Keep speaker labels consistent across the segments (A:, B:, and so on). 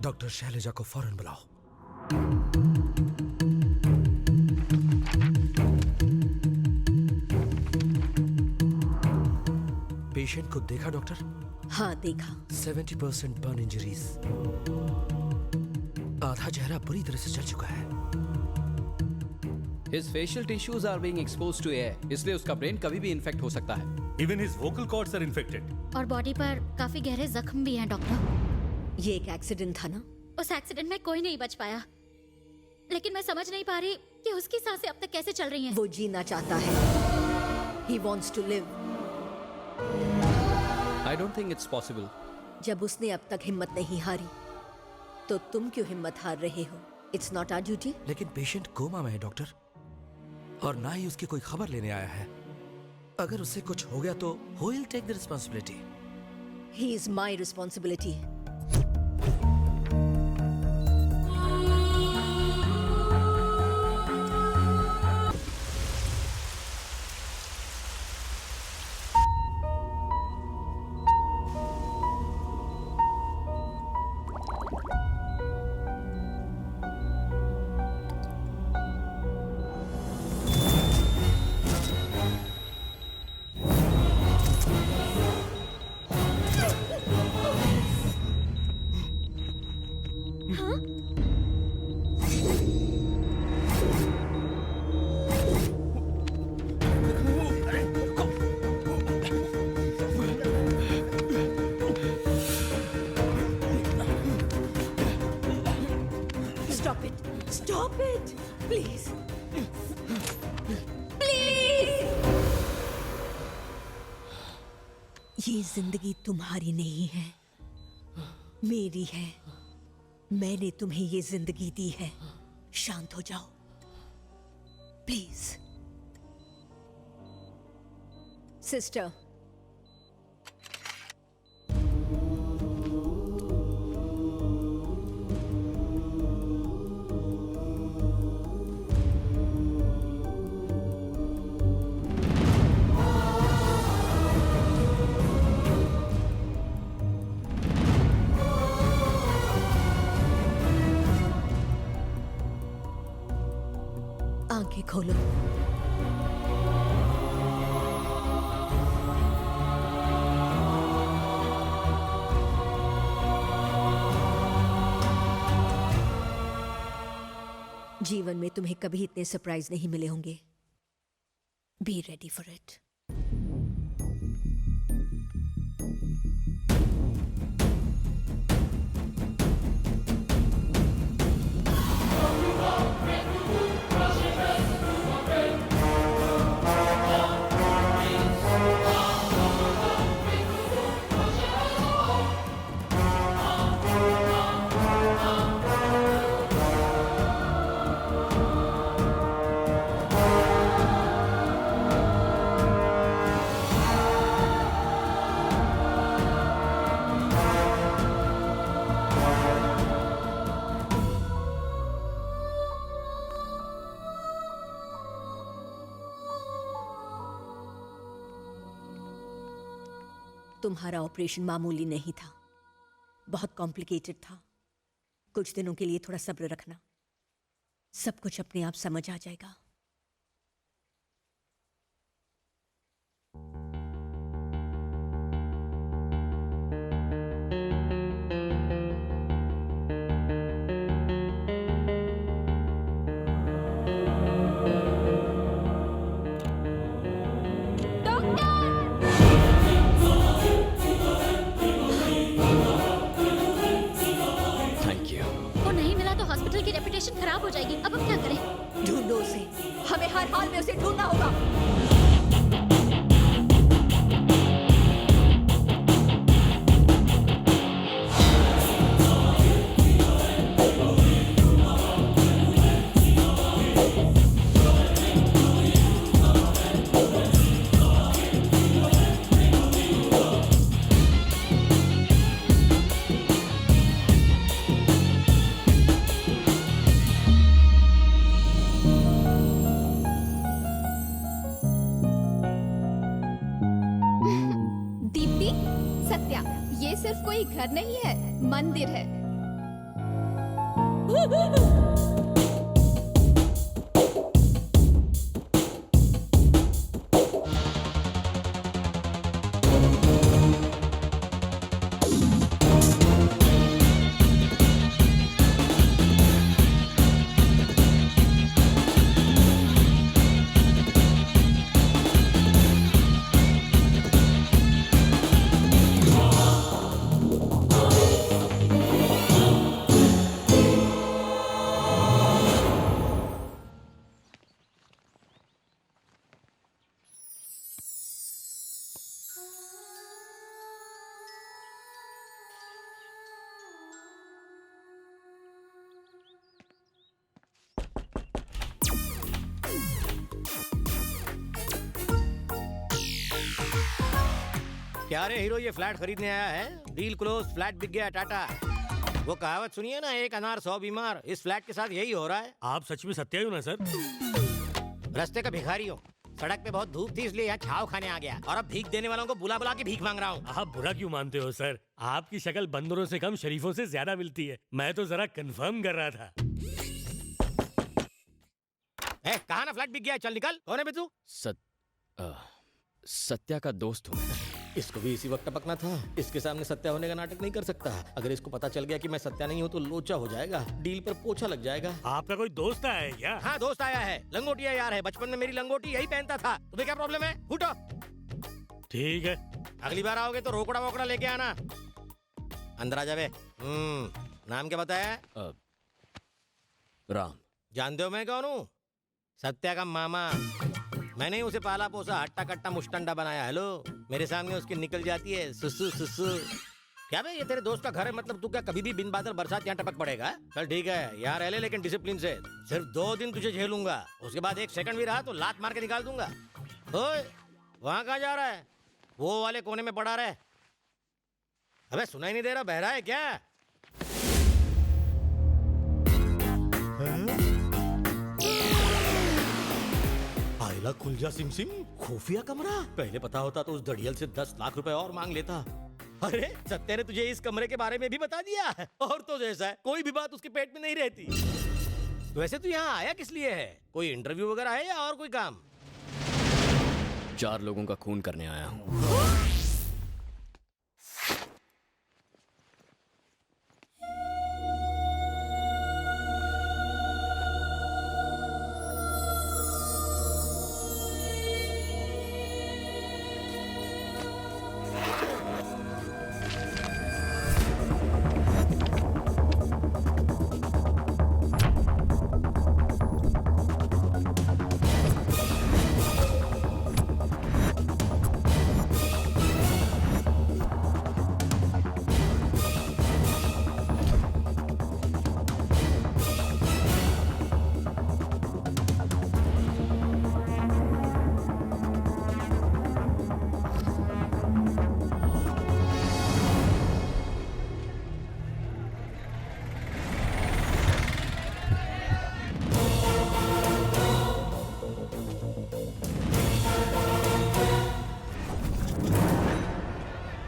A: Doctor Selja को फौरन बुलाओ। पेशेंट को देखा डॉक्टर?
B: हाँ देखा।
A: 70% बर्न इंजरीज, आधा चेहरा बुरी तरह से जल चुका है।
C: His facial tissues are being exposed to air, इसलिए उसका ब्रेन कभी भी इन्फेक्ट हो सकता है।
D: Even his vocal cords are infected.
E: और बॉडी पर काफी गहरे जख्म भी हैं डॉक्टर।
B: ये एक एक्सीडेंट था ना?
E: उस एक्सीडेंट में कोई नहीं बच पाया, लेकिन मैं समझ नहीं पा रही कि उसकी सांसें अब तक कैसे चल रही हैं।
B: वो जीना चाहता है। He wants to live.
C: I don't think it's possible.
B: जब उसने अब तक हिम्मत नहीं हारी, तो तुम क्यों हिम्मत हार रहे हो? It's not our duty.
A: लेकिन पेशेंट कोमा में है डॉक्टर, और ना ही उसकी कोई खबर लेने आया है। अगर उससे कुछ हो गया तो who will take the responsibility?
B: He is my responsibility. Stop it! Stop it! Please! Please! ये जिंदगी तुम्हारी नहीं है, मेरी है। मैंने तुम्हें ये जिंदगी दी है। शांत हो जाओ, प्लीज। सिस्टर, आंखें खोलो। जीवन में तुम्हें कभी इतने सरप्राइज नहीं मिले होंगे। Be ready for it. तुम्हारा ऑपरेशन मामूली नहीं था, बहुत कॉम्प्लिकेटेड था। कुछ दिनों के लिए थोड़ा सब्र रखना, सब कुछ अपने आप समझ आ जाएगा।
E: हॉस्पिटल की रेपुटेशन खराब हो जाएगी। अब हम क्या करें?
B: ढूंढो उसे, हमें हर हाल में उसे ढूंढना होगा।
F: सिर्फ कोई घर नहीं है, मंदिर है। क्या रे हीरो, ये फ्लैट खरीदने आया है? डील क्लोज, फ्लैट बिक गया, टाटा। वो कहावत सुनिए ना, एक अनार 100 बीमार। इस फ्लैट के साथ यही हो रहा है।
D: आप सच में सत्यायु ना सर?
F: रास्ते का भिखारी हूँ। सड़क पे बहुत धूप थी इसलिए यहाँ छाव खाने आ गया, और अब भीख देने वालों को बुला बुला के भीख मांग रहा हूँ।
D: आप बुरा क्यों मानते हो सर? आपकी शक्ल बंदरों से कम शरीफों से ज्यादा मिलती है। मैं तो जरा कंफर्म कर रहा था।
F: कहा ना फ्लैट बिक गया, चल निकल। कौन है बे तू?
C: सत्या का दोस्त हूँ मैं।
F: इसको भी इसी वक्त टपकना था। इसके सामने सत्या होने का नाटक नहीं कर सकता। अगर इसको पता चल गया कि मैं सत्या नहीं हूँ तो लोचा हो जाएगा, डील पर पोछा लग जाएगा।
D: आपका कोई दोस्त आया है क्या?
F: हाँ, दोस्त आया है। लंगोटिया यार है, बचपन में मेरी लंगोटी यही पहनता था। तुम्हें क्या प्रॉब्लम है? फूटो।
D: ठीक है,
F: अगली बार आओगे तो रोकड़ा वोकड़ा लेके आना। अंदर आ जावे। नाम क्या बताया?
C: राम।
F: जानते हो मैं कौन हूँ? सत्या का मामा। मैंने उसे पाला पोसा, हट्टा कट्टा मुस्टंडा बनाया। हेलो, मेरे सामने उसकी निकल जाती है सुसु सुसु। क्या बे, ये तेरे दोस्त का घर है? मतलब तू क्या कभी भी बिन बादल बरसात यहाँ टपक पड़ेगा? चल ठीक है, यहाँ रह ले, लेकिन डिसिप्लिन से। सिर्फ 2 दिन तुझे झेलूंगा, उसके बाद 1 सेकंड भी रहा तो लात मार के निकाल दूंगा। ओए, वहाँ कहाँ जा रहा है? वो वाले कोने में पड़ा रहे। अबे सुनाई नहीं दे रहा? बहरा है क्या? आइला खुल जा सिम सिम। खुफिया कमरा। पहले पता होता तो उस दड़ियल से 10 लाख रुपए और मांग लेता। अरे सत्या ने तुझे इस कमरे के बारे में भी बता दिया। और तो जैसा है, कोई भी बात उसके पेट में नहीं रहती। वैसे तू यहाँ आया किस लिए है? कोई इंटरव्यू वगैरह है या और कोई काम?
C: 4 लोगों का खून करने आया हूँ।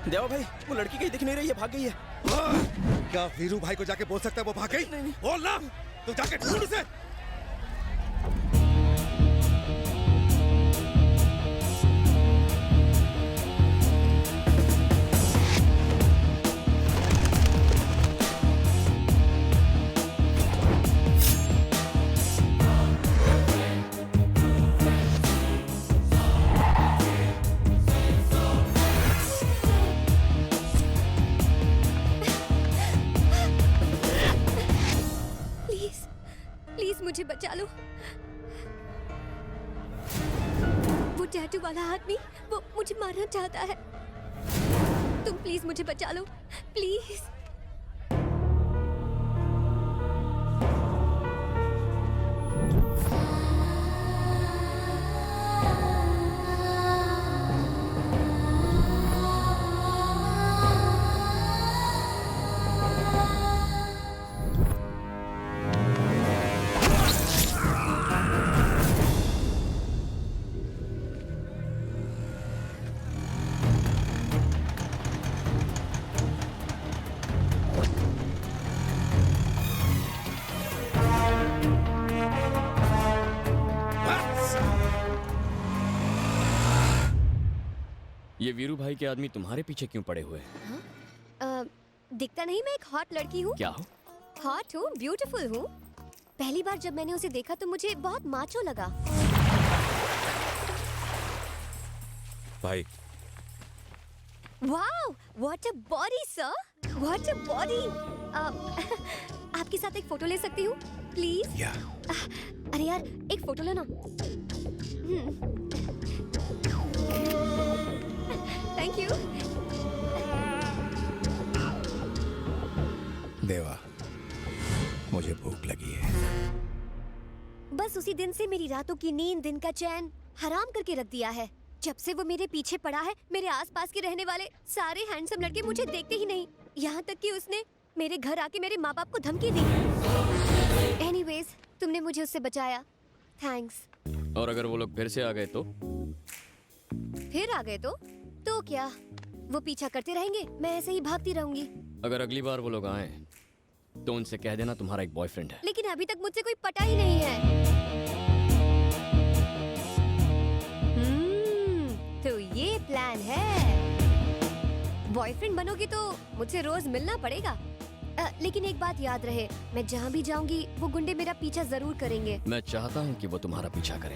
G: देवा भाई, वो लड़की कहीं दिख नहीं रही है, भाग गई है।
H: क्या वीरू भाई को जाके बोल सकता है वो भाग गई? नहीं। बोल ना, तू जाके ढूंढ उसे।
E: प्लीज मुझे बचा लो। वो टैटू वाला आदमी, वो मुझे मारना चाहता है। तुम प्लीज मुझे बचा लो, प्लीज।
G: ये वीरू भाई के आदमी तुम्हारे पीछे क्यों पड़े हुए हैं?
E: दिखता नहीं मैं एक हॉट लड़की हूँ?
G: क्या हो?
E: हॉट हूँ, ब्यूटीफुल हूँ। पहली बार जब मैंने उसे देखा तो मुझे बहुत माचो लगा।
H: भाई
E: wow, what a body sir, what a body. आपके साथ एक फोटो ले सकती हूँ प्लीज?
H: या
E: अरे यार एक फोटो लेना। Thank you.
H: देवा, मुझे भूख लगी है।
E: बस उसी दिन से मेरी रातों की नींद, दिन का चैन हराम करके रख दिया है। जब से वो मेरे पीछे पड़ा है, मेरे आसपास के रहने वाले सारे हैंडसम लड़के मुझे देखते ही नहीं। यहाँ तक कि उसने मेरे घर आके मेरे माँ बाप को धमकी दी। एनीवेज, तुमने मुझे उससे बचाया, थैंक्स।
G: और अगर वो लोग फिर से आ गए तो?
E: फिर आ गए तो क्या? वो पीछा करते रहेंगे, मैं ऐसे ही भागती रहूंगी।
G: अगर अगली बार वो लोग आए तो उनसे कह देना तुम्हारा एक बॉयफ्रेंड है।
E: लेकिन अभी तक मुझसे कोई पटा ही नहीं है। तो ये प्लान है। बॉयफ्रेंड बनोगी तो मुझसे रोज मिलना पड़ेगा। लेकिन एक बात याद रहे, मैं जहाँ भी जाऊंगी वो गुंडे मेरा पीछा जरूर करेंगे।
G: मैं चाहता हूँ कि वो तुम्हारा पीछा करें।